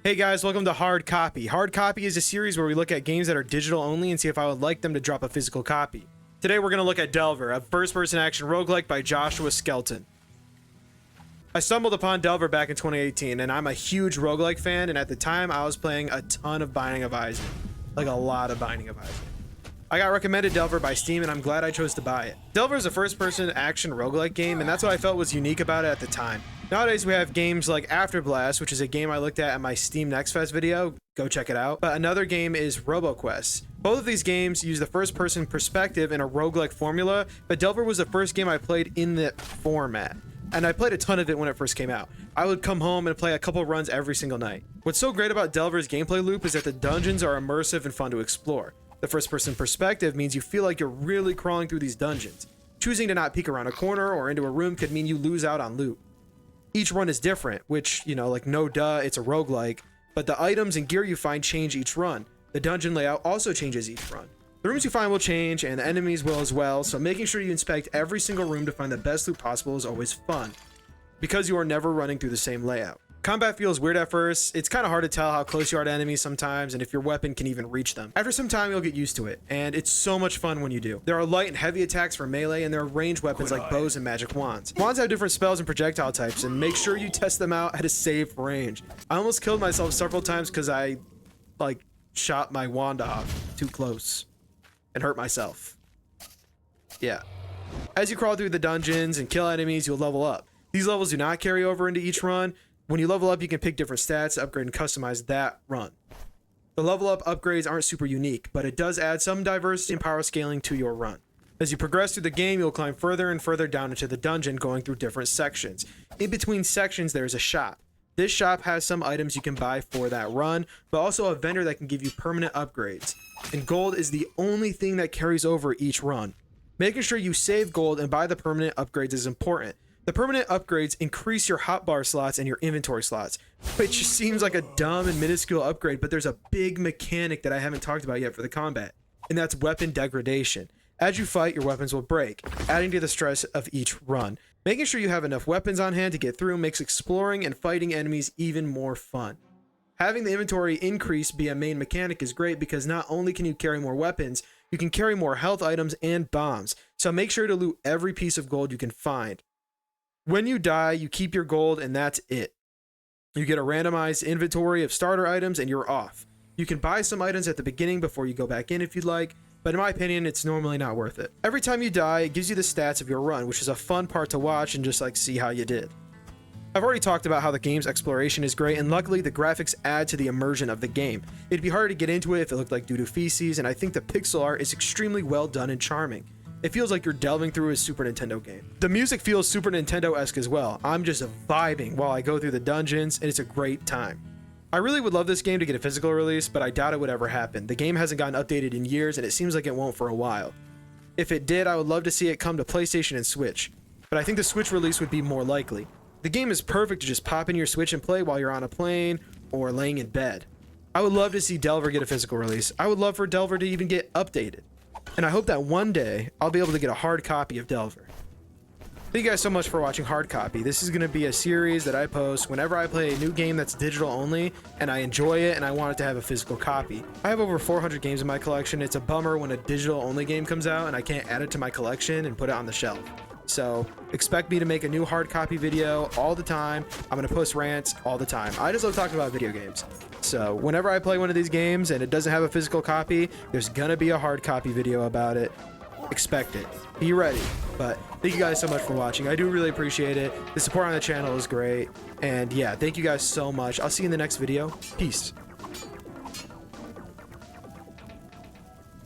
Hey guys, welcome to Hard Copy. Hard Copy is a series where we look at games that are digital only and see if I would like them to drop a physical copy. Today we're going to look at Delver, a first-person action roguelike by Joshua Skelton. I stumbled upon Delver back in 2018, and I'm a huge roguelike fan, and at the time I was playing a ton of Binding of Isaac. Like a lot of Binding of Isaac. I got recommended Delver by Steam, and I'm glad I chose to buy it. Delver is a first-person action roguelike game, and that's what I felt was unique about it at the time. Nowadays, we have games like Afterblast, which is a game I looked at in my Steam Next Fest video. Go check it out. But another game is RoboQuest. Both of these games use the first-person perspective in a roguelike formula, but Delver was the first game I played in that format. And I played a ton of it when it first came out. I would come home and play a couple runs every single night. What's so great about Delver's gameplay loop is that the dungeons are immersive and fun to explore. The first-person perspective means you feel like you're really crawling through these dungeons. Choosing to not peek around a corner or into a room could mean you lose out on loot. Each run is different, which, like no duh, it's a roguelike, but the items and gear you find change each run. The dungeon layout also changes each run. The rooms you find will change, and the enemies will as well, so making sure you inspect every single room to find the best loot possible is always fun, because you are never running through the same layout. Combat feels weird at first. It's kind of hard to tell how close you are to enemies sometimes, and if your weapon can even reach them. After some time, you'll get used to it, and it's so much fun when you do. There are light and heavy attacks for melee, and there are ranged weapons like bows and magic wands. Wands have different spells and projectile types, and make sure you test them out at a safe range. I almost killed myself several times because I, shot my wand off too close and hurt myself. Yeah. As you crawl through the dungeons and kill enemies, you'll level up. These levels do not carry over into each run. When you level up, you can pick different stats, upgrade, and customize that run. The level up upgrades aren't super unique, but it does add some diversity and power scaling to your run. As you progress through the game, you'll climb further and further down into the dungeon, going through different sections. In between sections, there's a shop. This shop has some items you can buy for that run, but also a vendor that can give you permanent upgrades. And gold is the only thing that carries over each run. Making sure you save gold and buy the permanent upgrades is important. The permanent upgrades increase your hotbar slots and your inventory slots, which seems like a dumb and minuscule upgrade, but there's a big mechanic that I haven't talked about yet for the combat, and that's weapon degradation. As you fight, your weapons will break, adding to the stress of each run. Making sure you have enough weapons on hand to get through makes exploring and fighting enemies even more fun. Having the inventory increase be a main mechanic is great because not only can you carry more weapons, you can carry more health items and bombs, so make sure to loot every piece of gold you can find. When you die, you keep your gold and that's it. You get a randomized inventory of starter items and you're off. You can buy some items at the beginning before you go back in if you'd like, but in my opinion, it's normally not worth it. Every time you die, it gives you the stats of your run, which is a fun part to watch and just see how you did. I've already talked about how the game's exploration is great, and luckily the graphics add to the immersion of the game. It'd be hard to get into it if it looked like doo-doo feces, and I think the pixel art is extremely well done and charming. It feels like you're delving through a Super Nintendo game. The music feels Super Nintendo-esque as well. I'm just vibing while I go through the dungeons, and it's a great time. I really would love this game to get a physical release, but I doubt it would ever happen. The game hasn't gotten updated in years, and it seems like it won't for a while. If it did, I would love to see it come to PlayStation and Switch, but I think the Switch release would be more likely. The game is perfect to just pop in your Switch and play while you're on a plane or laying in bed. I would love to see Delver get a physical release. I would love for Delver to even get updated. And I hope that one day I'll be able to get a hard copy of Delver. Thank you guys so much for watching Hard Copy. This is going to be a series that I post whenever I play a new game that's digital only and I enjoy it and I want it to have a physical copy. I have over 400 games in my collection. It's a bummer when a digital only game comes out and I can't add it to my collection and put it on the shelf. So expect me to make a new hard copy video all the time. I'm going to post rants all the time. I just love talking about video games. So whenever I play one of these games and it doesn't have a physical copy, there's going to be a hard copy video about it. Expect it. Be ready. But thank you guys so much for watching. I do really appreciate it. The support on the channel is great. And yeah, thank you guys so much. I'll see you in the next video. Peace.